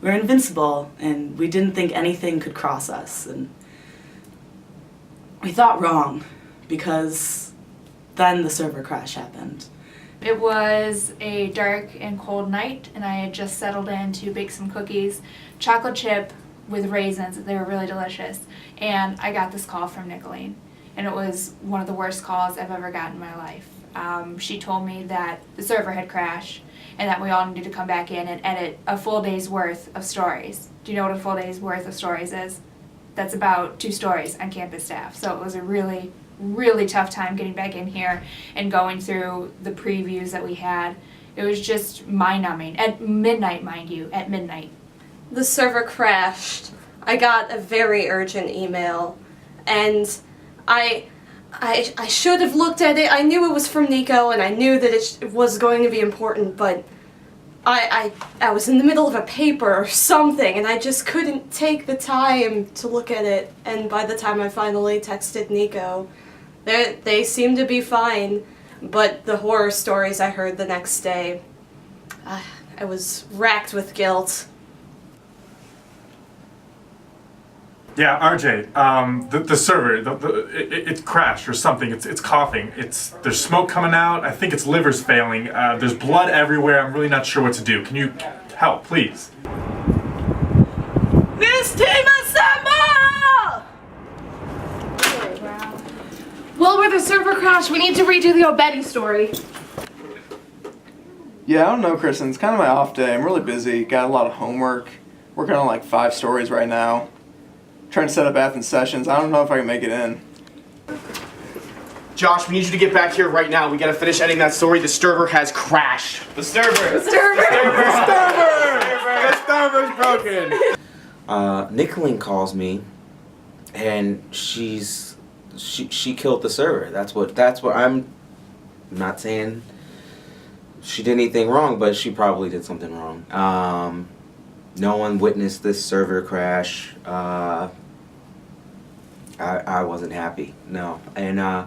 we're invincible, and we didn't think anything could cross us. And we thought wrong, because then the server crash happened. It was a dark and cold night, and I had just settled in to bake some cookies, chocolate chip with raisins. They were really delicious. And I got this call from Nicolene, and it was one of the worst calls I've ever gotten in my life. She told me that the server had crashed and that we all needed to come back in and edit a full day's worth of stories. Do you know what a full day's worth of stories is? That's about 2 stories on campus staff. So it was a really, really tough time getting back in here and going through the previews that we had. It was just mind-numbing. At midnight, mind you, at midnight. The server crashed. I got a very urgent email, and I should have looked at it. I knew it was from Nico, and I knew that it was going to be important, but I was in the middle of a paper or something, and I just couldn't take the time to look at it. And by the time I finally texted Nico, they seemed to be fine, but the horror stories I heard the next day, I was racked with guilt. Yeah, RJ, the server, it crashed or something. It's coughing. There's smoke coming out. I think its liver's failing. There's blood everywhere. I'm really not sure what to do. Can you help, please? This team assemble! Wow. Well, with the server crash, we need to redo the Obedi story. Yeah, I don't know, Kristen. It's kind of my off day. I'm really busy. Got a lot of homework. Working on like 5 stories right now. Trying to set up Athens sessions. I don't know if I can make it in. Josh, we need you to get back here right now. We gotta finish editing that story. The server has crashed. The server! The server! The server's broken! Nicolene calls me, and she killed the server. That's what I'm not saying she did anything wrong, but she probably did something wrong. No one witnessed this server crash. I wasn't happy, no. And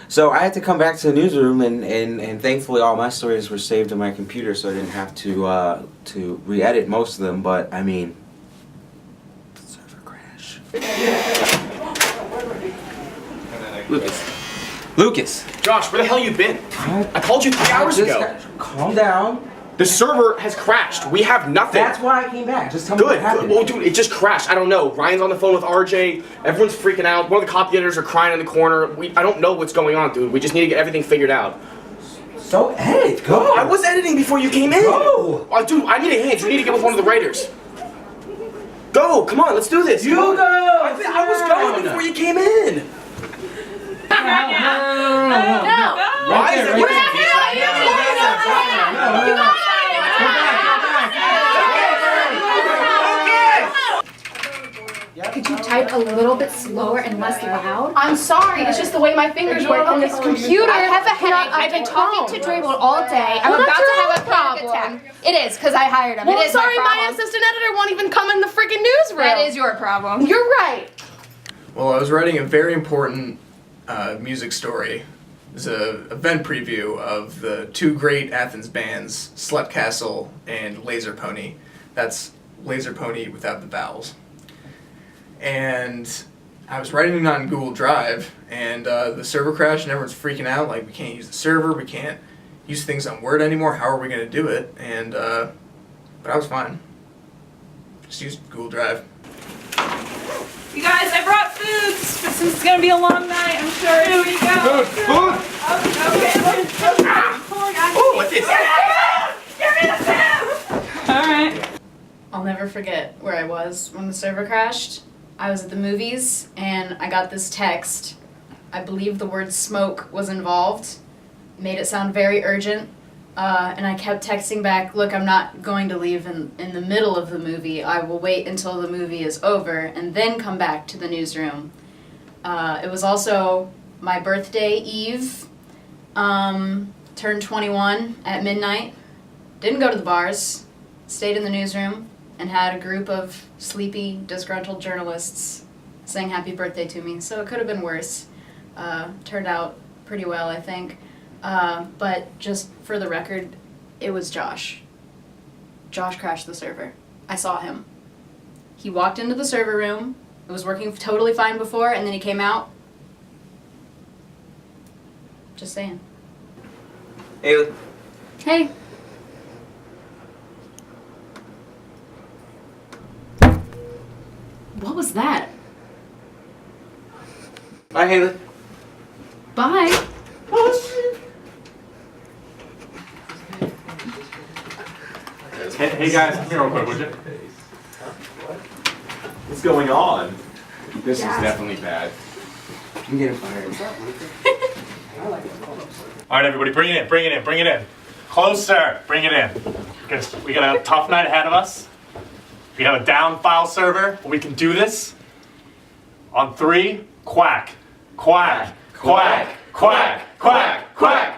so I had to come back to the newsroom, and thankfully all my stories were saved on my computer, so I didn't have to re-edit most of them. But I mean, the server crash. Lucas. Josh, where the hell you been? I called you 3 hours ago. Calm down. The server has crashed. We have nothing. That's why I came back. Just tell me what happened. Well, dude, it just crashed. I don't know. Ryan's on the phone with RJ. Everyone's freaking out. One of the copy editors are crying in the corner. I don't know what's going on, dude. We just need to get everything figured out. So edit. Go. I was editing before you came in. Go. Dude, I need a hand. You need to get with one of the writers. Go. Come on. Let's do this. You go. I was going before you came in. No. Why is it? Could you type a little bit slower and less loud? I'm sorry, it's just the way my fingers work on this computer. I have a headache. I've been talking to Draymond all day. I'm Well, about that's to your have a own panic problem. attack. It is, because I hired him. Well, it is sorry, my my problem. assistant editor won't even come in the freaking newsroom. That is your problem. You're right. Well, I was writing a very important music story. It's an event preview of the 2 great Athens bands, Slut Castle and Laser Pony. That's Laser Pony without the vowels. And I was writing it on Google Drive, and the server crashed, and everyone's freaking out, like, we can't use the server, we can't use things on Word anymore, how are we going to do it? And, but I was fine. Just used Google Drive. You guys, I brought foods, but since it's gonna be a long night, I'm sure. Here we go. Food. Okay. Oh, what's this? Give me the food. All right. I'll never forget where I was when the server crashed. I was at the movies and I got this text. I believe the word smoke was involved. Made it sound very urgent. And I kept texting back, look, I'm not going to leave in the middle of the movie. I will wait until the movie is over and then come back to the newsroom. It was also my birthday eve. Turned 21 at midnight. Didn't go to the bars. Stayed in the newsroom and had a group of sleepy, disgruntled journalists saying happy birthday to me. So it could have been worse. Turned out pretty well, I think. But just for the record, it was Josh. Josh crashed the server. I saw him. He walked into the server room. It was working totally fine before, and then he came out. Just saying. Haley. Hey. What was that? Bye, Haley. Bye. Hey guys, come here real quick, would you? What's going on? This is definitely bad. I'm getting fired. All right, everybody, bring it in, bring it in, bring it in. Closer, bring it in. Because we got a tough night ahead of us. We have a down file server, but we can do this. On 3, quack, quack, quack, quack, quack, quack.